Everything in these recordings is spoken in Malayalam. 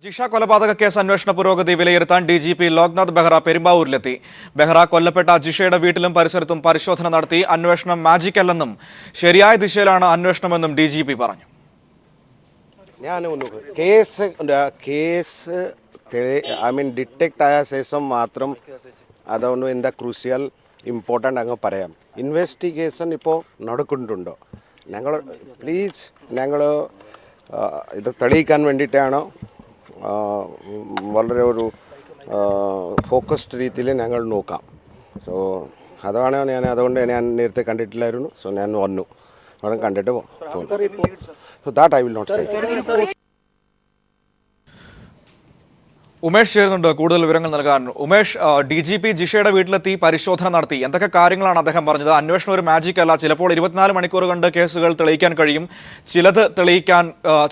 ജിഷ കൊലപാതക കേസ് അന്വേഷണ പുരോഗതി വിലയിരുത്താൻ ഡിജിപി ലോക്നാഥ് ബെഹ്റ പെരുമ്പാവൂരിലെത്തി. ബെഹ്റ കൊല്ലപ്പെട്ട ജിഷയുടെ വീട്ടിലും പരിസരത്തും പരിശോധന നടത്തി. അന്വേഷണം മാജിക് അല്ലെന്നും ശരിയായ ദിശയിലാണ് അന്വേഷണമെന്നും ഡിജിപി പറഞ്ഞു. കേസ് ഡിറ്റക്ട് ആയ ശേഷം മാത്രം അതൊന്നും എന്താ ക്രൂഷ്യൽ ഇമ്പോർട്ടൻ്റ് അങ്ങ് പറയാം. ഇൻവെസ്റ്റിഗേഷൻ ഇപ്പോൾ നടക്കുന്നുണ്ടോ? ഞങ്ങൾ ഇത് തെളിയിക്കാൻ വേണ്ടിയിട്ടാണോ വളരെ ഒരു ഫോക്കസ്ഡ് രീതിയിൽ ഞങ്ങൾ നോക്കാം. സോ അതാണ് അതുകൊണ്ട് ഞാൻ നേരത്തെ കണ്ടിട്ടില്ലായിരുന്നു. സോ ഞാൻ വന്നു അവിടെ കണ്ടിട്ട് so that I will not say. Umesh ചേരുന്നുണ്ട് കൂടുതൽ വിവരങ്ങൾ നൽകാൻ. ഉമേഷ്, ഡിജിപി ജിഷയുടെ വീട്ടിലെത്തി പരിശോധന നടത്തി. എന്തൊക്കെ കാര്യങ്ങളാണ് അദ്ദേഹം പറഞ്ഞത്? അന്വേഷണം ഒരു മാജിക് അല്ല. ചിലപ്പോൾ 24 മണിക്കൂർ കൊണ്ട് കേസുകൾ തെളിയിക്കാൻ കഴിയും, ചിലത് തെളിയിക്കാൻ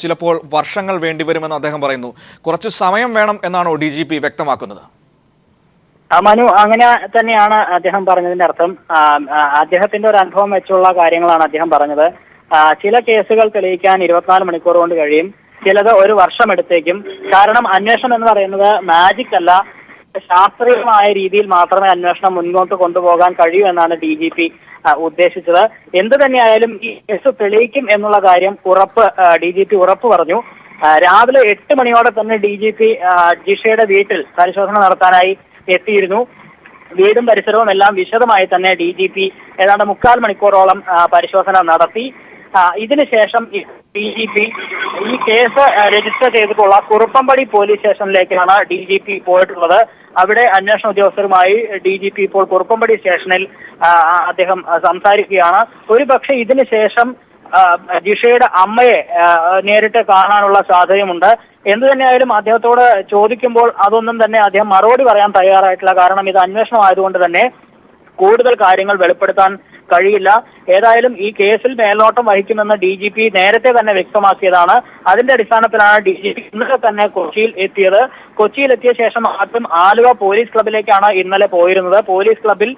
ചിലപ്പോൾ വർഷങ്ങൾ വേണ്ടിവരുമെന്ന് അദ്ദേഹം പറയുന്നു. കുറച്ച് സമയം വേണം എന്നാണോ ഡിജിപി വ്യക്തമാക്കുന്നത്? മനു, അങ്ങനെ തന്നെയാണ് അദ്ദേഹം പറഞ്ഞതിന്റെ അർത്ഥം. അദ്ദേഹത്തിന്റെ ഒരു അനുഭവം വെച്ചുള്ള കാര്യങ്ങളാണ് അദ്ദേഹം പറഞ്ഞത്. ചില കേസുകൾ തെളിയിക്കാൻ 24 മണിക്കൂർ കൊണ്ട് കഴിയും, ചിലത് ഒരു വർഷം എടുത്തേക്കും. കാരണം അന്വേഷണം എന്ന് പറയുന്നത് മാജിക് അല്ല, ശാസ്ത്രീയമായ രീതിയിൽ മാത്രമേ അന്വേഷണം മുന്നോട്ട് കൊണ്ടുപോകാൻ കഴിയൂ എന്നാണ് DGP ഉദ്ദേശിച്ചത്. എന്ത് തന്നെയായാലും ഈ കേസ് തെളിയിക്കും എന്നുള്ള കാര്യം DGP ഉറപ്പ് പറഞ്ഞു. രാവിലെ 8 മണിയോടെ തന്നെ DGP ജിഷയുടെ വീട്ടിൽ പരിശോധന നടത്താനായി എത്തിയിരുന്നു. വീടും പരിസരവും എല്ലാം വിശദമായി തന്നെ DGP ഏതാണ്ട് 3/4 മണിക്കൂറോളം പരിശോധന നടത്തി. ഇതിനുശേഷം DGP ഈ കേസ് രജിസ്റ്റർ ചെയ്തിട്ടുള്ള കുറുപ്പമ്പടി പോലീസ് സ്റ്റേഷനിലേക്കാണ് DGP പോയിട്ടുള്ളത്. അവിടെ അന്വേഷണ ഉദ്യോഗസ്ഥരുമായി DGP ഇപ്പോൾ കുറുപ്പമ്പടി സ്റ്റേഷനിൽ അദ്ദേഹം സംസാരിക്കുകയാണ്. ഒരുപക്ഷെ ഇതിനുശേഷം ജിഷയുടെ അമ്മയെ നേരിട്ട് കാണാനുള്ള സാധ്യതയുമുണ്ട്. എന്തു തന്നെയായാലും അദ്ദേഹത്തോട് ചോദിക്കുമ്പോൾ അതൊന്നും തന്നെ അദ്ദേഹം മറുപടി പറയാൻ തയ്യാറായിട്ടില്ല. കാരണം ഇത് അന്വേഷണമായതുകൊണ്ട് തന്നെ കൂടുതൽ കാര്യങ്ങൾ വെളിപ്പെടുത്താൻ കഴിയില്ല. ഏതായാലും ഈ കേസിൽ മേൽനോട്ടം വഹിക്കുമെന്ന് DGP നേരത്തെ തന്നെ വ്യക്തമാക്കിയതാണ്. അതിന്റെ അടിസ്ഥാനത്തിലാണ് DGP ഇന്നലെ തന്നെ കൊച്ചിയിൽ എത്തിയത്. കൊച്ചിയിലെത്തിയ ശേഷം ആദ്യം ആലുവ പോലീസ് ക്ലബിലേക്കാണ് ഇന്നലെ പോയിരുന്നത്. പോലീസ് ക്ലബിൽ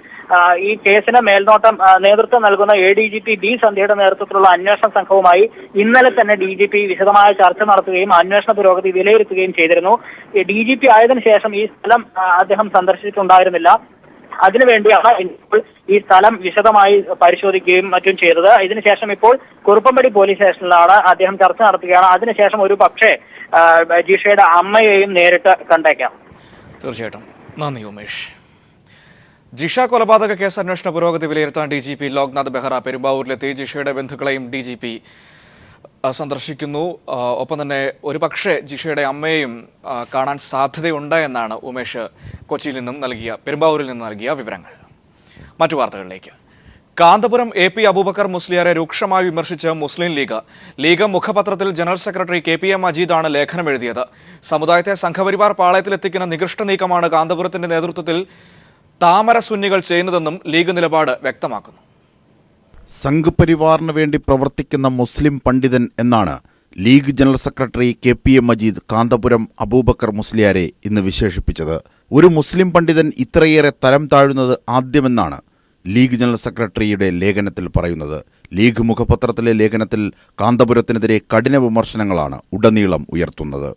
ഈ കേസിന് മേൽനോട്ടം നേതൃത്വം നൽകുന്ന ADGP B സന്ധ്യയുടെ നേതൃത്വത്തിലുള്ള അന്വേഷണ സംഘവുമായി ഇന്നലെ തന്നെ DGP വിശദമായ ചർച്ച നടത്തുകയും അന്വേഷണ പുരോഗതി വിലയിരുത്തുകയും ചെയ്തിരുന്നു. DGP ആയതിനു ശേഷം ഈ സ്ഥലം അദ്ദേഹം സന്ദർശിച്ചിട്ടുണ്ടായിരുന്നില്ല. അതിനുവേണ്ടിയാണ് ഇപ്പോൾ ഈ സ്ഥലം വിശദമായി പരിശോധിക്കുകയും മറ്റും ചെയ്തത്. ഇതിനുശേഷം ഇപ്പോൾ കുറുപ്പമ്പടി പോലീസ് സ്റ്റേഷനിലാണ് അദ്ദേഹം ചർച്ച നടത്തുകയാണ്. അതിനുശേഷം ഒരു പക്ഷേ ജിഷയുടെ അമ്മയെയും നേരിട്ട് കണ്ടേക്കാം. തീർച്ചയായിട്ടും നന്ദി ഉമേഷ്. ജിഷ കൊലപാതക കേസ് അന്വേഷണ പുരോഗതി വിലയിരുത്താൻ DGP ലോക്നാഥ് ബെഹ്റ പെരുമ്പാവൂരിലെത്തി. ജിഷയുടെ ബന്ധുക്കളെയും DGP സന്ദർശിക്കുന്നു. ഒപ്പം തന്നെ ഒരുപക്ഷെ ജിഷയുടെ അമ്മയെയും കാണാൻ സാധ്യതയുണ്ട് എന്നാണ് ഉമേഷ് പെരുമ്പാവൂരിൽ നിന്നും നൽകിയ വിവരങ്ങൾ. മറ്റു വാർത്തകളിലേക്ക്. കാന്തപുരം AP അബൂബക്കർ മുസ്ലിയാരെ രൂക്ഷമായി വിമർശിച്ച് മുസ്ലിം ലീഗ് മുഖപത്രത്തിൽ ജനറൽ സെക്രട്ടറി KPA മജീദാണ് ലേഖനം എഴുതിയത്. സമുദായത്തെ സംഘപരിവാർ പാളയത്തിലെത്തിക്കുന്ന നികൃഷ്ട നീക്കമാണ് കാന്തപുരത്തിന്റെ നേതൃത്വത്തിൽ താമര സുന്നികൾ ചെയ്യുന്നതെന്നും ലീഗ് നിലപാട് വ്യക്തമാക്കുന്നു. സംഘ് പരിവാറിന് വേണ്ടി പ്രവർത്തിക്കുന്ന മുസ്ലിം പണ്ഡിതൻ എന്നാണ് league general secretary KPA Majeed Kanthapuram Aboobacker മുസ്ലിയാരെ ഇന്ന് വിശേഷിപ്പിച്ചത്. ഒരു മുസ്ലിം പണ്ഡിതൻ ഇത്രയേറെ തരം താഴുന്നത് ആദ്യമെന്നാണ് ലീഗ് ജനറൽ സെക്രട്ടറിയുടെ ലേഖനത്തിൽ പറയുന്നത്. ലീഗ് മുഖപത്രത്തിലെ ലേഖനത്തിൽ കാന്തപുരത്തിനെതിരെ കഠിന വിമർശനങ്ങളാണ് ഉടനീളം ഉയർത്തുന്നത്.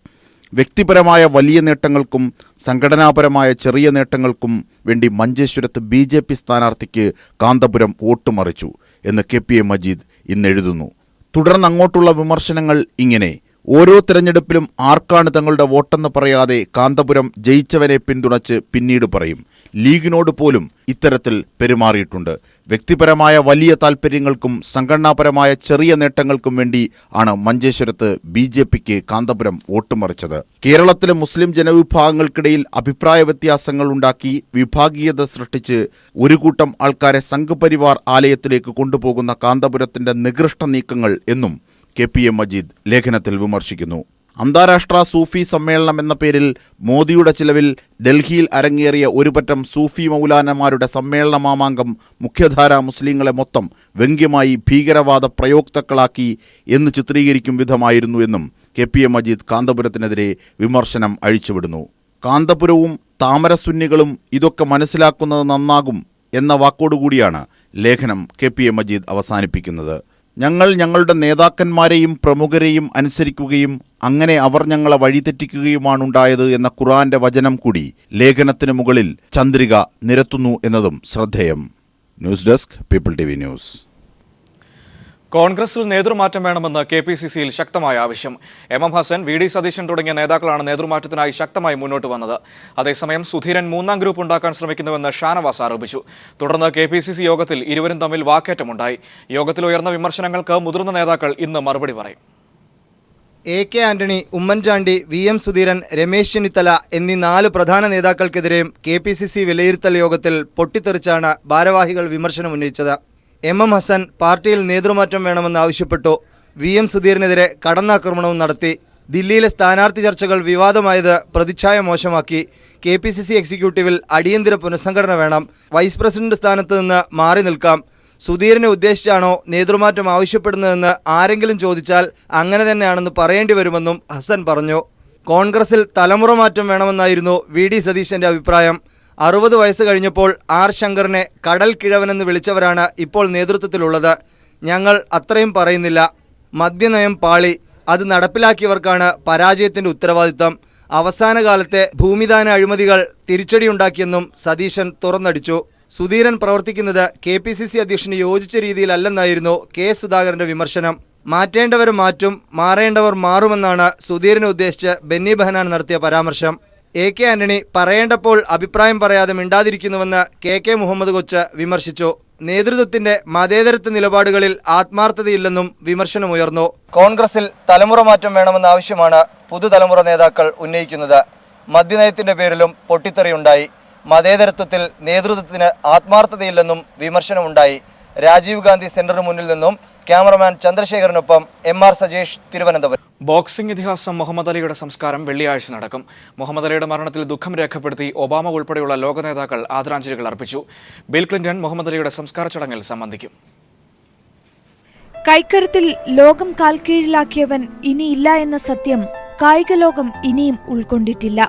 വ്യക്തിപരമായ വലിയ നേട്ടങ്ങൾക്കും സംഘടനാപരമായ ചെറിയ നേട്ടങ്ങൾക്കും വേണ്ടി മഞ്ചേശ്വരത്ത് BJP സ്ഥാനാർത്ഥിക്ക് കാന്തപുരം വോട്ടുമറിച്ചു എന്ന് KPA മജീദ് ഇന്ന് എഴുതുന്നു. തുടർന്ന് അങ്ങോട്ടുള്ള വിമർശനങ്ങൾ ഇങ്ങനെ: ഓരോ തിരഞ്ഞെടുപ്പിലും ആർക്കാണ് തങ്ങളുടെ വോട്ടെന്ന് പറയാതെ കാന്തപുരം ജയിച്ചവനെ പിന്തുണച്ച് പിന്നീട് പറയും. ലീഗിനോട് പോലും ഇത്തരത്തിൽ പെരുമാറിയിട്ടുണ്ട്. വ്യക്തിപരമായ വലിയ താൽപ്പര്യങ്ങൾക്കും സംഘടനാപരമായ ചെറിയ നേട്ടങ്ങൾക്കും വേണ്ടി ആണ് മഞ്ചേശ്വരത്ത് BJPക്ക് കാന്തപുരം വോട്ടുമറിച്ചത്. കേരളത്തിലെ മുസ്ലിം ജനവിഭാഗങ്ങൾക്കിടയിൽ അഭിപ്രായ വ്യത്യാസങ്ങൾ ഉണ്ടാക്കി വിഭാഗീയത സൃഷ്ടിച്ച് ഒരു കൂട്ടം ആൾക്കാരെ സംഘപരിവാർ ആലയത്തിലേക്ക് കൊണ്ടുപോകുന്ന കാന്തപുരത്തിന്റെ നികൃഷ്ട നീക്കങ്ങൾ എന്നും KPA മജീദ് ലേഖനത്തിൽ വിമർശിക്കുന്നു. അന്താരാഷ്ട്ര സൂഫി സമ്മേളനം എന്ന പേരിൽ മോദിയുടെ ചിലവിൽ ഡൽഹിയിൽ അരങ്ങേറിയ ഒരുപറ്റം സൂഫി മൗലാനമാരുടെ സമ്മേളന മാമാങ്കം മുഖ്യധാരാ മുസ്ലിങ്ങളെ മൊത്തം വ്യംഗ്യമായി ഭീകരവാദ പ്രയോക്താക്കളാക്കി എന്ന് ചിത്രീകരിക്കും വിധമായിരുന്നു എന്നും KPA മജീദ് കാന്തപുരത്തിനെതിരെ വിമർശനം അഴിച്ചുവിടുന്നു. കാന്തപുരവും താമരസുന്നികളും ഇതൊക്കെ മനസ്സിലാക്കുന്നത് നന്നാകും എന്ന വാക്കോടുകൂടിയാണ് ലേഖനം KPA മജീദ് അവസാനിപ്പിക്കുന്നത്. ഞങ്ങൾ ഞങ്ങളുടെ നേതാക്കന്മാരെയും പ്രമുഖരെയും അനുസരിക്കുകയും അങ്ങനെ അവർ ഞങ്ങളെ വഴിതെറ്റിക്കുകയുമാണുണ്ടായത് എന്ന ഖുർആന്റെ വചനം കൂടി ലേഖനത്തിനു മുകളിൽ ചന്ദ്രിക നിരത്തുന്നു എന്നതും ശ്രദ്ധേയം. News desk, people TV news. കോൺഗ്രസിൽ നേതൃമാറ്റം വേണമെന്ന് KPCCയിൽ ശക്തമായ ആവശ്യം. MM ഹസൻ, VD സതീശൻ തുടങ്ങിയ നേതാക്കളാണ് നേതൃമാറ്റത്തിനായി ശക്തമായി മുന്നോട്ട് വന്നത്. അതേസമയം സുധീരൻ മൂന്നാം ഗ്രൂപ്പ് ഉണ്ടാക്കാൻ ശ്രമിക്കുന്നുവെന്ന് ഷാനവാസ് ആരോപിച്ചു. തുടർന്ന് KPCC യോഗത്തിൽ ഇരുവരും തമ്മിൽ വാക്കേറ്റമുണ്ടായി. യോഗത്തിൽ ഉയർന്ന വിമർശനങ്ങൾക്ക് മുതിർന്ന നേതാക്കൾ ഇന്ന് മറുപടി പറയും. AK ആന്റണി, ഉമ്മൻചാണ്ടി, VM സുധീരൻ, രമേശ് ചെന്നിത്തല എന്നീ 4 പ്രധാന നേതാക്കൾക്കെതിരെയും KPCC വിലയിരുത്തൽ യോഗത്തിൽ പൊട്ടിത്തെറിച്ചാണ് ഭാരവാഹികൾ വിമർശനമുന്നയിച്ചത്. MM ഹസൻ പാർട്ടിയിൽ നേതൃമാറ്റം വേണമെന്നാവശ്യപ്പെട്ടു. VM സുധീറിനെതിരെ കടന്നാക്രമണവും നടത്തി. ദില്ലിയിലെ സ്ഥാനാർത്ഥി ചർച്ചകൾ വിവാദമായത് പ്രതിച്ഛായ മോശമാക്കി. KPCC എക്സിക്യൂട്ടീവിൽ അടിയന്തര പുനഃസംഘടന വേണം. വൈസ് പ്രസിഡന്റ് സ്ഥാനത്ത് നിന്ന് മാറി നിൽക്കാം. സുധീറിനെ ഉദ്ദേശിച്ചാണോ നേതൃമാറ്റം ആവശ്യപ്പെടുന്നതെന്ന് ആരെങ്കിലും ചോദിച്ചാൽ അങ്ങനെ തന്നെയാണെന്ന് പറയേണ്ടി വരുമെന്നും ഹസൻ പറഞ്ഞു. കോൺഗ്രസിൽ തലമുറ മാറ്റം വേണമെന്നായിരുന്നു VD സതീശന്റെ അഭിപ്രായം. 60 വയസ്സ് കഴിഞ്ഞപ്പോൾ R ശങ്കറിനെ കടൽ കിഴവനെന്ന് വിളിച്ചവരാണ് ഇപ്പോൾ നേതൃത്വത്തിലുള്ളത്. ഞങ്ങൾ അത്രയും പറയുന്നില്ല. മദ്യനയം പാളി, അത് നടപ്പിലാക്കിയവർക്കാണ് പരാജയത്തിന്റെ ഉത്തരവാദിത്തം. അവസാന കാലത്തെ ഭൂമിദാന അഴിമതികൾ തിരിച്ചടിയുണ്ടാക്കിയെന്നും സതീശൻ തുറന്നടിച്ചു. സുധീരൻ പ്രവർത്തിക്കുന്നത് KPCC അധ്യക്ഷന് യോജിച്ച രീതിയിലല്ലെന്നായിരുന്നു K സുധാകരന്റെ വിമർശനം. മാറ്റേണ്ടവർ മാറ്റും, മാറേണ്ടവർ മാറുമെന്നാണ് സുധീരനെ ഉദ്ദേശിച്ച് ബെന്നി ബെഹനാൻ നടത്തിയ പരാമർശം. AK ആന്റണി പറയേണ്ടപ്പോൾ അഭിപ്രായം പറയാതെ മിണ്ടാതിരിക്കുന്നുവെന്ന് KK മുഹമ്മദ് കൊച്ച് വിമർശിച്ചു. നേതൃത്വത്തിന്റെ മതേതരത്വ നിലപാടുകളിൽ ആത്മാർത്ഥതയില്ലെന്നും വിമർശനമുയർന്നു. കോൺഗ്രസിൽ തലമുറ മാറ്റം വേണമെന്ന ആവശ്യമാണ് പുതുതലമുറ നേതാക്കൾ ഉന്നയിക്കുന്നത്. മദ്യനയത്തിന്റെ പേരിലും പൊട്ടിത്തെറിയുണ്ടായി. മതേതരത്വത്തിൽ നേതൃത്വത്തിന് ആത്മാർത്ഥതയില്ലെന്നും വിമർശനമുണ്ടായി. രാജീവ് ഗാന്ധി സെന്ററിന് മുന്നിൽ നിന്നും ക്യാമറമാൻ ചന്ദ്രശേഖരനൊപ്പം MR സജേഷ്, തിരുവനന്തപുരം. ബോക്സിംഗ് ഇതിഹാസം മുഹമ്മദ് അലിയുടെ സംസ്കാരം വെള്ളിയാഴ്ച നടക്കും. മുഹമ്മദ് അലിയുടെ മരണത്തിൽ ദുഃഖം രേഖപ്പെടുത്തി ഒബാമ ഉൾപ്പെടെയുള്ള ലോക നേതാക്കൾ ആദരാഞ്ജലികൾ അർപ്പിച്ചു. ബിൽ ക്ലിന്റൺ മുഹമ്മദ് അലിയുടെ സംസ്കാര ചടങ്ങിൽ സംബന്ധിക്കും. കൈക്കരുത്തിൽ ലോകം കാൽക്കീഴിലാക്കിയവൻ ഇനിയില്ല എന്ന സത്യം കായിക ലോകം ഇനിയും ഉൾക്കൊണ്ടിട്ടില്ല.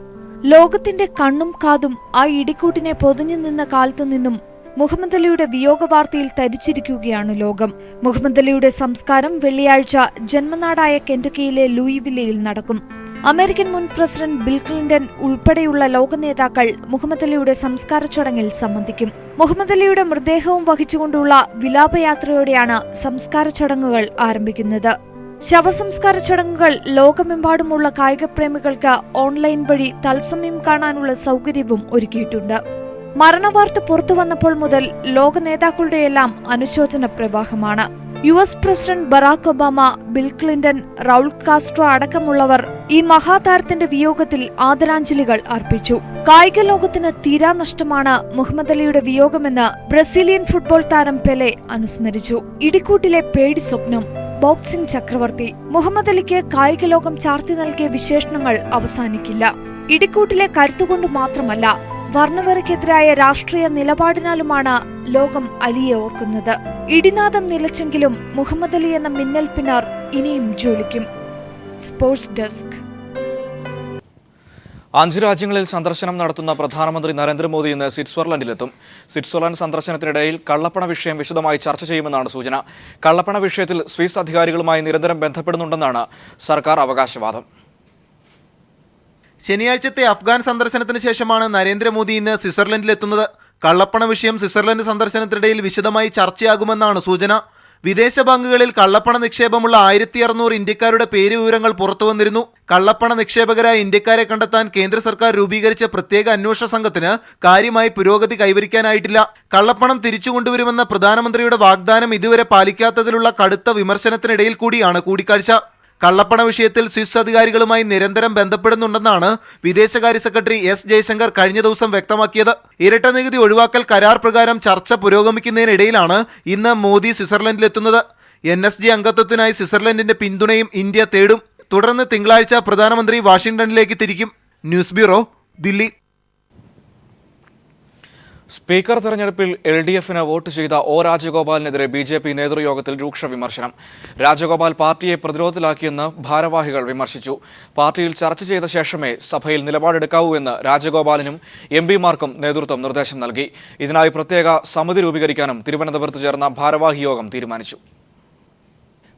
ലോകത്തിന്റെ കണ്ണും കാതും ആ ഇടിക്കൂട്ടിനെ പൊതിഞ്ഞു നിന്ന കാലത്തു നിന്നും മുഹമ്മദ് അലിയുടെ വിയോഗ വാർത്തയിൽ തരിച്ചിരിക്കുകയാണ് ലോകം. മുഹമ്മദ് അലിയുടെ സംസ്കാരം വെള്ളിയാഴ്ച ജന്മനാടായ കെന്റക്കിയിലെ ലൂയിവില്ലയിൽ നടക്കും. അമേരിക്കൻ മുൻ പ്രസിഡന്റ് ബിൽ ക്ലിന്റൺ ഉൾപ്പെടെയുള്ള ലോക നേതാക്കൾ മുഹമ്മദ് അലിയുടെ സംസ്കാര ചടങ്ങിൽ സംബന്ധിക്കും. മുഹമ്മദ് അലിയുടെ മൃതദേഹവും വഹിച്ചുകൊണ്ടുള്ള വിലാപയാത്രയോടെയാണ് സംസ്കാര ചടങ്ങുകൾ ആരംഭിക്കുന്നത്. ശവസംസ്കാര ചടങ്ങുകൾ ലോകമെമ്പാടുമുള്ള കായികപ്രേമികൾക്ക് ഓൺലൈൻ വഴി തത്സമയം കാണാനുള്ള സൗകര്യവും ഒരുക്കിയിട്ടുണ്ട്. മരണവാർത്ത പുറത്തു വന്നപ്പോൾ മുതൽ ലോക നേതാക്കളുടെയെല്ലാം അനുശോചന പ്രവാഹമാണ്. US president Barack Obama, bill Clinton, Raul Castro അടക്കമുള്ളവർ ഈ മഹാതാരത്തിന്റെ വിയോഗത്തിൽ ആദരാഞ്ജലികൾ അർപ്പിച്ചു. കായിക ലോകത്തിന് തീരാനഷ്ടമാണ് മുഹമ്മദ് അലിയുടെ വിയോഗമെന്ന് ബ്രസീലിയൻ ഫുട്ബോൾ താരം പെലെ അനുസ്മരിച്ചു. ഇടിക്കൂട്ടിലെ പേടി സ്വപ്നം, ബോക്സിംഗ് ചക്രവർത്തി മുഹമ്മദ് അലിക്ക് കായിക ലോകം ചാർത്തി നൽകിയ വിശേഷണങ്ങൾ അവസാനിക്കില്ല. ഇടിക്കൂട്ടിലെ കരുത്തുകൊണ്ട് മാത്രമല്ല, വർണ്ണവെറിക്കെതിരായ രാഷ്ട്രീയ നിലപാടിനാലുമാണ് ലോകം അലിയെ ഓർക്കുന്നത്. ഇടിനാദം നിലച്ചെങ്കിലും മുഹമ്മദ് അലി എന്ന മിന്നൽ പിന്നാർ ഇനിയും ജ്വലിക്കും. Sports desk. 5 രാജ്യങ്ങളിൽ സന്ദർശനം നടത്തുന്ന പ്രധാനമന്ത്രി നരേന്ദ്രമോദി ഇന്ന് സ്വിറ്റ്സർലൻഡിലെത്തും. സ്വിറ്റ്സർലൻഡ് സന്ദർശനത്തിനിടയിൽ കള്ളപ്പണ വിഷയം വിശദമായി ചർച്ച ചെയ്യുമെന്നാണ് സൂചന. കള്ളപ്പണ വിഷയത്തിൽ സ്വിസ് അധികാരികളുമായി നിരന്തരം ബന്ധപ്പെടുന്നുണ്ടെന്നാണ് സർക്കാർ അവകാശവാദം. ശനിയാഴ്ചത്തെ അഫ്ഗാൻ സന്ദർശനത്തിന് ശേഷമാണ് നരേന്ദ്രമോദി ഇന്ന് സ്വിറ്റ്സർലൻഡിലെത്തുന്നത്. കള്ളപ്പണ വിഷയം സ്വിറ്റ്സർലൻഡ് സന്ദർശനത്തിനിടയിൽ വിശദമായി ചർച്ചയാകുമെന്നാണ് സൂചന. വിദേശ ബാങ്കുകളിൽ കള്ളപ്പണ നിക്ഷേപമുള്ള 1600 ഇന്ത്യക്കാരുടെ പേര് വിവരങ്ങൾ പുറത്തുവന്നിരുന്നു. കള്ളപ്പണ നിക്ഷേപകരായ ഇന്ത്യക്കാരെ കണ്ടെത്താൻ കേന്ദ്ര സർക്കാർ രൂപീകരിച്ച പ്രത്യേക അന്വേഷണ സംഘത്തിന് കാര്യമായി പുരോഗതി കൈവരിക്കാനായിട്ടില്ല. കള്ളപ്പണം തിരിച്ചുകൊണ്ടുവരുമെന്ന പ്രധാനമന്ത്രിയുടെ വാഗ്ദാനം ഇതുവരെ പാലിക്കാത്തതിലുള്ള കടുത്ത വിമർശനത്തിനിടയിൽ കൂടിയാണ് കൂടിക്കാഴ്ച. കള്ളപ്പണ വിഷയത്തിൽ സ്വിസ് അധികാരികളുമായി നിരന്തരം ബന്ധപ്പെടുന്നുണ്ടെന്നാണ് വിദേശകാര്യ സെക്രട്ടറി S ജയശങ്കർ കഴിഞ്ഞ ദിവസം വ്യക്തമാക്കിയത്. ഇരട്ട നികുതി ഒഴിവാക്കൽ കരാർ പ്രകാരം ചർച്ച പുരോഗമിക്കുന്നതിനിടയിലാണ് ഇന്ന് മോദി സ്വിറ്റ്സർലൻഡിലെത്തുന്നത്. NSG അംഗത്വത്തിനായി സ്വിറ്റ്സർലൻഡിന്റെ പിന്തുണയും ഇന്ത്യ തേടും. തുടർന്ന് തിങ്കളാഴ്ച പ്രധാനമന്ത്രി വാഷിംഗ്ടണിലേക്ക് തിരിക്കും. News bureau, Delhi. സ്പീക്കർ തെരഞ്ഞെടുപ്പിൽ LDFന് വോട്ട് ചെയ്ത O രാജഗോപാലിനെതിരെ BJP നേതൃയോഗത്തിൽ രൂക്ഷ വിമർശനം. രാജഗോപാൽ പാർട്ടിയെ പ്രതിരോധത്തിലാക്കിയെന്ന് ഭാരവാഹികൾ വിമർശിച്ചു. പാർട്ടിയിൽ ചർച്ച ചെയ്ത ശേഷമേ സഭയിൽ നിലപാടെടുക്കാവൂ എന്ന് രാജഗോപാലിനും MP-മാർക്കും നേതൃത്വം നിർദ്ദേശം നൽകി. ഇതിനായി പ്രത്യേക സമിതി രൂപീകരിക്കാനും തിരുവനന്തപുരത്ത് ചേർന്ന ഭാരവാഹി യോഗം തീരുമാനിച്ചു.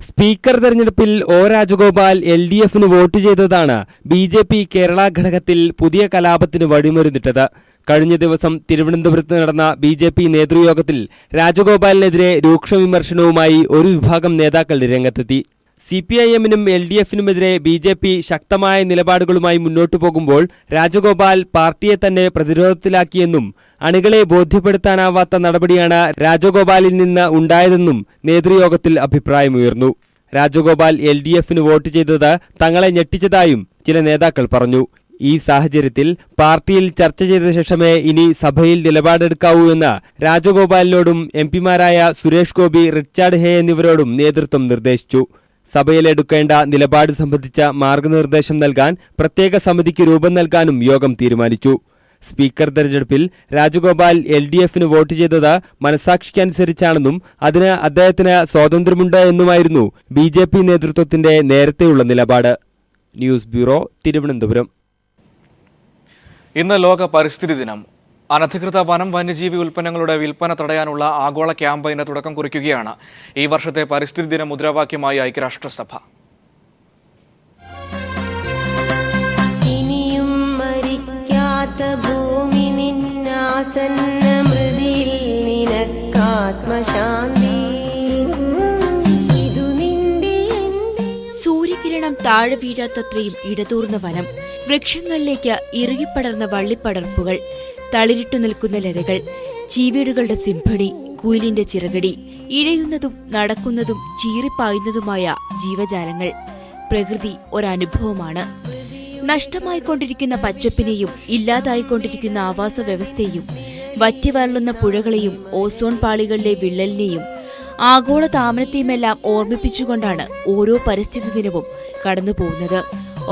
സ്പീക്കർ തെരഞ്ഞെടുപ്പിൽ ഒ രാജഗോപാൽ LDFന് വോട്ട് ചെയ്തതാണ് BJP കേരള ഘടകത്തിൽ പുതിയ കലാപത്തിന് വഴിമരുന്നിട്ടത്. കഴിഞ്ഞ ദിവസം തിരുവനന്തപുരത്ത് നടന്ന BJP നേതൃയോഗത്തിൽ രാജഗോപാലിനെതിരെ രൂക്ഷ വിമർശനവുമായി ഒരു വിഭാഗം നേതാക്കൾ രംഗത്തെത്തി. CPIMനും LDFനുമെതിരെ BJP ശക്തമായ നിലപാടുകളുമായി മുന്നോട്ടു പോകുമ്പോൾ രാജഗോപാൽ പാർട്ടിയെ തന്നെ പ്രതിരോധത്തിലാക്കിയെന്നും അണികളെ ബോധ്യപ്പെടുത്താനാവാത്ത നടപടിയാണ് രാജഗോപാലിൽ നിന്ന് ഉണ്ടായതെന്നും നേതൃയോഗത്തിൽ അഭിപ്രായമുയർന്നു. രാജഗോപാൽ LDFന് വോട്ട് ചെയ്തത് തങ്ങളെ ഞെട്ടിച്ചതായും ചില നേതാക്കൾ പറഞ്ഞു. ഈ സാഹചര്യത്തിൽ പാർട്ടിയിൽ ചർച്ച ചെയ്ത ശേഷമേ ഇനി സഭയിൽ നിലപാടെടുക്കാവൂ എന്ന് രാജഗോപാലിനോടും MP-മാരായ സുരേഷ് ഗോപി, റിച്ചാർഡ് ഹേ എന്നിവരോടും നേതൃത്വം നിർദ്ദേശിച്ചു. സഭയിലെടുക്കേണ്ട നിലപാട് സംബന്ധിച്ച മാർഗനിർദ്ദേശം നൽകാൻ പ്രത്യേക സമിതിക്ക് രൂപം നൽകാനും യോഗം തീരുമാനിച്ചു. സ്പീക്കർ തെരഞ്ഞെടുപ്പിൽ രാജഗോപാൽ LDFന് വോട്ട് ചെയ്തത് മനസാക്ഷിക്കനുസരിച്ചാണെന്നും അതിന് അദ്ദേഹത്തിന് സ്വാതന്ത്ര്യമുണ്ട് എന്നുമായിരുന്നു BJP നേതൃത്വത്തിന്റെ നേരത്തെയുള്ള നിലപാട്. News bureau, Thiruvananthapuram. ഇന്ന് ലോക പരിസ്ഥിതി ദിനം. അനധികൃത വനം വന്യജീവി ഉൽപ്പന്നങ്ങളുടെ വിൽപ്പന തടയാനുള്ള ആഗോള ക്യാമ്പയിന് തുടക്കം കുറിക്കുകയാണ് ഈ വർഷത്തെ പരിസ്ഥിതി ദിന മുദ്രാവാക്യമായി ഐക്യരാഷ്ട്രസഭ. ഇനിയും മരിക്കാത്ത ഭൂമി നിന്നാസന്ന മൃതിയിൽ നിനക്കാത്മശാന്തി. സൂര്യകിരണം താഴെ വീഴാത്തത്രയും ഇടതൂർന്ന വനം, വൃക്ഷങ്ങളിലേക്ക് ഇറുകിപ്പടർന്ന വള്ളിപ്പടർപ്പുകൾ, തളിരിട്ടു നിൽക്കുന്ന ലതകൾ, ചീവീടുകളുടെ സിംഫണി, കുയിലിന്റെ ചിറകടി, ഇഴയുന്നതും നടക്കുന്നതും ചീറിപ്പായുന്നതുമായ ജീവജാലങ്ങൾ. പ്രകൃതി ഒരനുഭവമാണ്. നഷ്ടമായിക്കൊണ്ടിരിക്കുന്ന പച്ചപ്പിനെയും ഇല്ലാതായിക്കൊണ്ടിരിക്കുന്ന ആവാസ വ്യവസ്ഥയെയും വറ്റിവരളുന്ന പുഴകളെയും ഓസോൺ പാളികളിലെ വിള്ളലിനെയും ആഗോള താപനത്തെയുമെല്ലാം ഓർമ്മിപ്പിച്ചുകൊണ്ടാണ് ഓരോ പരിസ്ഥിതി ദിനവും കടന്നുപോകുന്നത്.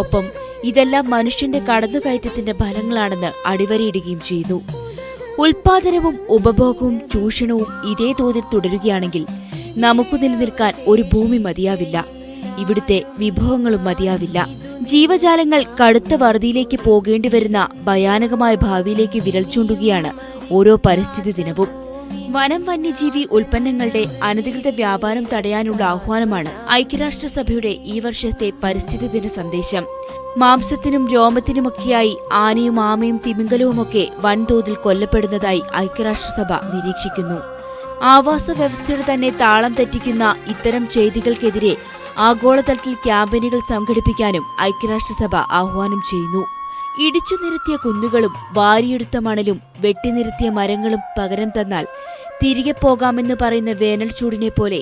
ഒപ്പം ഇതെല്ലാം മനുഷ്യന്റെ കടന്നുകയറ്റത്തിന്റെ ഫലങ്ങളാണെന്ന് അടിവരയിടുകയും ചെയ്യുന്നു. ഉൽപാദനവും ഉപഭോഗവും ചൂഷണവും ഇതേ തോതിൽ തുടരുകയാണെങ്കിൽ നമുക്ക് നിലനിൽക്കാൻ ഒരു ഭൂമി മതിയാവില്ല. ഇവിടുത്തെ വിഭവങ്ങളും മതിയാവില്ല. ജീവജാലങ്ങൾ കടുത്ത വറുതിയിലേക്ക് പോകേണ്ടി വരുന്ന ഭയാനകമായ ഭാവിയിലേക്ക് വിരൽ ചൂണ്ടുകയാണ് ഓരോ പരിസ്ഥിതി ദിനവും. വനം വന്യജീവി ഉൽപ്പന്നങ്ങളുടെ അനധികൃത വ്യാപാരം തടയാനുള്ള ആഹ്വാനമാണ് ഐക്യരാഷ്ട്രസഭയുടെ ഈ വർഷത്തെ പരിസ്ഥിതി ദിന സന്ദേശം. മാംസത്തിനും രോമത്തിനുമൊക്കെയായി ആനയും ആമയും തിമിംഗലവുമൊക്കെ വൻതോതിൽ കൊല്ലപ്പെടുന്നതായി ഐക്യരാഷ്ട്രസഭ നിരീക്ഷിക്കുന്നു. ആവാസ വ്യവസ്ഥയുടെ തന്നെ താളം തെറ്റിക്കുന്ന ഇത്തരം ചെയ്തികൾക്കെതിരെ ആഗോളതലത്തിൽ ക്യാമ്പയിനുകൾ സംഘടിപ്പിക്കാനും ഐക്യരാഷ്ട്രസഭ ആഹ്വാനം ചെയ്യുന്നു. ഇടിച്ചു നിരത്തിയ കുന്നുകളും വാരിയെടുത്ത മണലും വെട്ടിനിരത്തിയ മരങ്ങളും പകരം തന്നാൽ തിരികെ പോകാമെന്ന് പറയുന്ന വേനൽ ചൂടിനെ പോലെ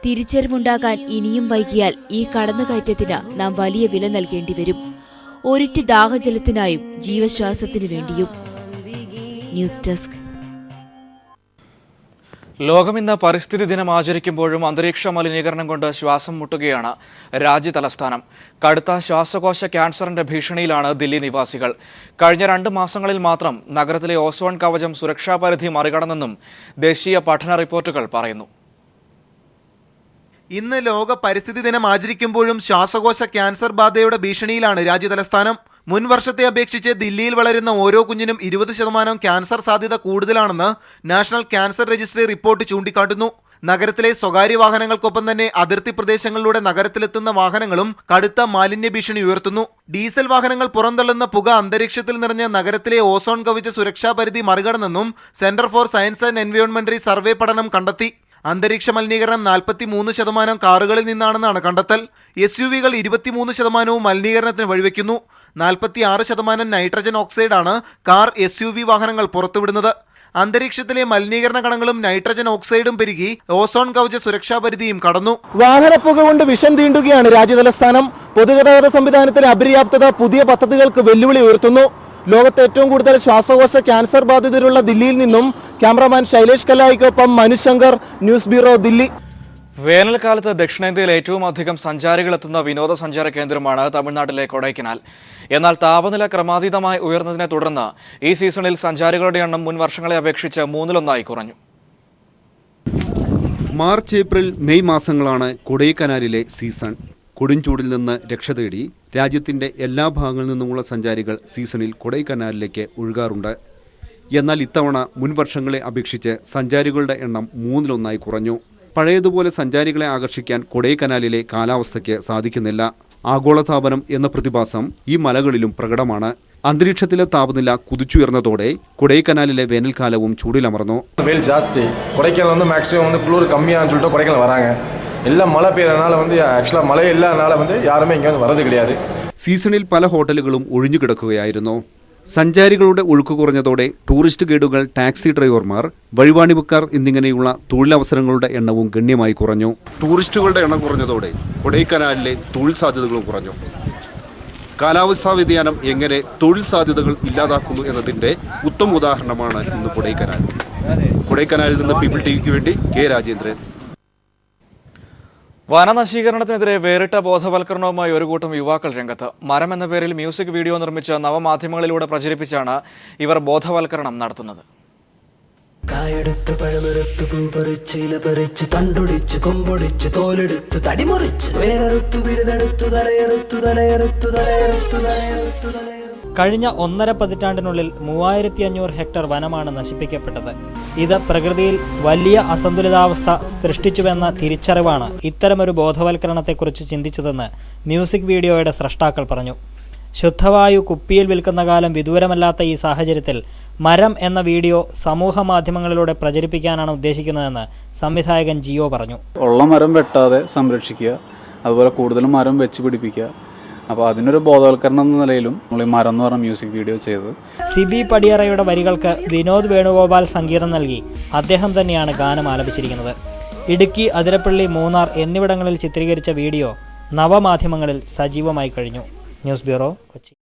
തിരിച്ചറിവുണ്ടാകാൻ ഇനിയും വൈകിയാൽ ഈ കടന്നുകയറ്റത്തിന് നാം വലിയ വില നൽകേണ്ടി വരും. ഒരിറ്റ് ദാഹജലത്തിനായും ജീവശ്വാസത്തിനു വേണ്ടിയും. News desk. ലോകമിന്ന് പരിസ്ഥിതി ദിനം ആചരിക്കുമ്പോഴും അന്തരീക്ഷ മലിനീകരണം കൊണ്ട് ശ്വാസം മുട്ടുകയാണ് രാജ്യതലസ്ഥാനം. കടുത്ത ശ്വാസകോശ ക്യാൻസറിന്റെ ഭീഷണിയിലാണ് ദില്ലി നിവാസികൾ. കഴിഞ്ഞ 2 മാസങ്ങളിൽ മാത്രം നഗരത്തിലെ ഓസോൺ കവചം സുരക്ഷാപരിധി മറികടന്നെന്നും ദേശീയ പഠന റിപ്പോർട്ടുകൾ പറയുന്നു. ഇന്ന് ലോക പരിസ്ഥിതി ദിനം ആചരിക്കുമ്പോഴും ശ്വാസകോശ ക്യാൻസർ ബാധയുടെ ഭീഷണിയിലാണ് രാജ്യതലസ്ഥാനം. മുൻ വർഷത്തെ അപേക്ഷിച്ച് ദില്ലിയിൽ വളരുന്ന ഓരോ കുഞ്ഞിനും 20% ക്യാൻസർ സാധ്യത കൂടുതലാണെന്ന് നാഷണൽ ക്യാൻസർ രജിസ്ട്രി റിപ്പോർട്ട് ചൂണ്ടിക്കാട്ടുന്നു. നഗരത്തിലെ സ്വകാര്യ വാഹനങ്ങൾക്കൊപ്പം തന്നെ അതിർത്തി പ്രദേശങ്ങളിലൂടെ നഗരത്തിലെത്തുന്ന വാഹനങ്ങളും കടുത്ത മാലിന്യ ഭീഷണി ഉയർത്തുന്നു. ഡീസൽ വാഹനങ്ങൾ പുറന്തള്ളുന്ന പുക അന്തരീക്ഷത്തിൽ നിറഞ്ഞ നഗരത്തിലെ ഓസോൺ കവച സുരക്ഷാ പരിധി മറികടന്നെന്നും സെന്റർ ഫോർ സയൻസ് ആൻഡ് എൻവയോൺമെന്ററി സർവേ പഠനം കണ്ടെത്തി. അന്തരീക്ഷ മലിനീകരണം 43% കാറുകളിൽ നിന്നാണെന്നാണ് കണ്ടെത്തൽ. SUVകൾ 23% മലിനീകരണത്തിന് വഴിവെക്കുന്നു. 46% നൈട്രജൻ ഓക്സൈഡാണ് കാർ SUV വാഹനങ്ങൾ പുറത്തുവിടുന്നത്. അന്തരീക്ഷത്തിലെ മലിനീകരണ കണങ്ങളും നൈട്രജൻ ഓക്സൈഡും പെരുകി ഓസോൺ കവച സുരക്ഷാ പരിധിയും കടന്നു. വാഹനപ്പുക കൊണ്ട് വിഷം തീണ്ടുകയാണ് രാജ്യതലസ്ഥാനം. പൊതുഗതാഗത സംവിധാനത്തിലെ അപര്യാപ്തത പുതിയ പദ്ധതികൾക്ക് വെല്ലുവിളി ഉയർത്തുന്നു. ലോകത്തെ ഏറ്റവും കൂടുതൽ ശ്വാസകോശ ക്യാൻസർ ബാധിതരുള്ള ദില്ലിയിൽ നിന്നും ക്യാമറാമാൻ ശൈലേഷ് കല്ലായിക്കൊപ്പം മനു ശങ്കർ, ന്യൂസ് ബ്യൂറോ, ദില്ലി. വേനൽക്കാലത്ത് ദക്ഷിണേന്ത്യയിൽ ഏറ്റവും അധികം സഞ്ചാരികളെത്തുന്ന വിനോദസഞ്ചാര കേന്ദ്രമാണ് തമിഴ്നാട്ടിലെ കൊടൈക്കനാൽ. എന്നാൽ താപനില ക്രമാതീതമായി ഉയർന്നതിനെ തുടർന്ന് ഈ സീസണിൽ സഞ്ചാരികളുടെ എണ്ണം മുൻ വർഷങ്ങളെ അപേക്ഷിച്ച് 3/1 കുറഞ്ഞു. മാർച്ച്, ഏപ്രിൽ, മെയ് മാസങ്ങളാണ് കൊടൈക്കനാലിലെ സീസൺ. കൊടുംചൂടിൽ നിന്ന് രക്ഷ തേടി രാജ്യത്തിൻ്റെ എല്ലാ ഭാഗങ്ങളിൽ നിന്നുമുള്ള സഞ്ചാരികൾ സീസണിൽ കൊടൈക്കനാലിലേക്ക് ഒഴുകാറുണ്ട്. എന്നാൽ ഇത്തവണ മുൻ വർഷങ്ങളെ അപേക്ഷിച്ച് സഞ്ചാരികളുടെ എണ്ണം 3/1 കുറഞ്ഞു. പഴയതുപോലെ സഞ്ചാരികളെ ആകർഷിക്കാൻ കൊടൈക്കനാലിലെ കാലാവസ്ഥയ്ക്ക് സാധിക്കുന്നില്ല. ആഗോളതാപനം എന്ന പ്രതിഭാസം ഈ മലകളിലും പ്രകടമാണ്. അന്തരീക്ഷത്തിലെ താപനില കുതിച്ചുയർന്നതോടെ കൊടൈക്കനാലിലെ വേനൽക്കാലവും ചൂടിലമർന്നു. வெயில் ஜாஸ்தி கொடைக்கானல் மேக்ஸிமம் குளிர் கம்மியான்னு சொல்லிட்டு கொடைக்கானல் வராங்க. எல்லாம் மழை பெய்யறதுனால ஆக்சுவலாக மழை இல்லாதனால யாருமே இங்கே வரது கிடையாது. സീസണിൽ പല ഹോട്ടലുകളും ഒഴിഞ്ഞുകിടക്കുകയായിരുന്നു. സഞ്ചാരികളുടെ ഒഴുക്ക് കുറഞ്ഞതോടെ ടൂറിസ്റ്റ് ഗൈഡുകൾ, ടാക്സി ഡ്രൈവർമാർ, വഴിവാണിഭക്കാർ എന്നിങ്ങനെയുള്ള തൊഴിലവസരങ്ങളുടെ എണ്ണവും ഗണ്യമായി കുറഞ്ഞു. ടൂറിസ്റ്റുകളുടെ എണ്ണം കുറഞ്ഞതോടെ കൊടൈക്കനാലിലെ തൊഴിൽ സാധ്യതകളും കുറഞ്ഞു. കാലാവസ്ഥാ വ്യതിയാനം എങ്ങനെ തൊഴിൽ സാധ്യതകൾ ഇല്ലാതാക്കുന്നു എന്നതിൻ്റെ ഉത്തമ ഉദാഹരണമാണ് ഇന്ന് കൊടൈക്കനാൽ. കൊടൈക്കനാലിൽ നിന്ന് പീപ്പിൾ ടിവിക്ക് വേണ്ടി കെ രാജേന്ദ്രൻ. വനനശീകരണത്തിനെതിരെ വേറിട്ട ബോധവൽക്കരണവുമായി ഒരു കൂട്ടം യുവാക്കൾ രംഗത്ത്. മരം എന്ന പേരിൽ മ്യൂസിക് വീഡിയോ നിർമ്മിച്ച നവമാധ്യമങ്ങളിലൂടെ പ്രചരിപ്പിച്ചാണ് ഇവർ ബോധവൽക്കരണം നടത്തുന്നത്. കായെടുത്ത് പഴമെടുത്ത് പൂപ്പറിച്ച് ഇലപറിച്ച് തണ്ടൊടിച്ച് കൊമ്പൊടിച്ച് തോലെടുത്ത് തടിമുറിച്ച് വേറെടുത്ത് വിരുതെടുത്തു തലയെടുത്തു തലയെടുത്തു തലയെടുത്തു തലയെടുത്തു തലയെടുത്തു. കഴിഞ്ഞ 1.5 പതിറ്റാണ്ടിനുള്ളിൽ 3500 ഹെക്ടർ വനമാണ് നശിപ്പിക്കപ്പെട്ടത്. ഇത് പ്രകൃതിയിൽ വലിയ അസന്തുലിതാവസ്ഥ സൃഷ്ടിച്ചുവെന്ന തിരിച്ചറിവാണ് ഇത്തരമൊരു ബോധവൽക്കരണത്തെക്കുറിച്ച് ചിന്തിച്ചതെന്ന് മ്യൂസിക് വീഡിയോയുടെ സ്രഷ്ടാക്കൾ പറഞ്ഞു. ശുദ്ധവായു കുപ്പിയിൽ വിൽക്കുന്ന കാലം വിദൂരമല്ലാത്ത ഈ സാഹചര്യത്തിൽ മരം എന്ന വീഡിയോ സമൂഹ മാധ്യമങ്ങളിലൂടെ പ്രചരിപ്പിക്കാനാണ് ഉദ്ദേശിക്കുന്നതെന്ന് സംവിധായകൻ ജിയോ പറഞ്ഞു. ഉള്ള മരം വെട്ടാതെ സംരക്ഷിക്കുക, അതുപോലെ കൂടുതലും മരം വെച്ച് പിടിപ്പിക്കുക. അപ്പോൾ അതിനൊരു ബോധവൽക്കരണം എന്ന നിലയിലും നമ്മൾ ഈ മരം എന്ന് പറഞ്ഞ മ്യൂസിക് വീഡിയോ ചെയ്തത്. സിബി പടിയറയുടെ വരികൾക്ക് വിനോദ് വേണുഗോപാൽ സംഗീതം നൽകി അദ്ദേഹം തന്നെയാണ് ഗാനം ആലപിച്ചിരിക്കുന്നത്. ഇടുക്കി, അതിരപ്പള്ളി, മൂന്നാർ എന്നിവിടങ്ങളിൽ ചിത്രീകരിച്ച വീഡിയോ നവമാധ്യമങ്ങളിൽ സജീവമായി കഴിഞ്ഞു. News bureau, Kochi.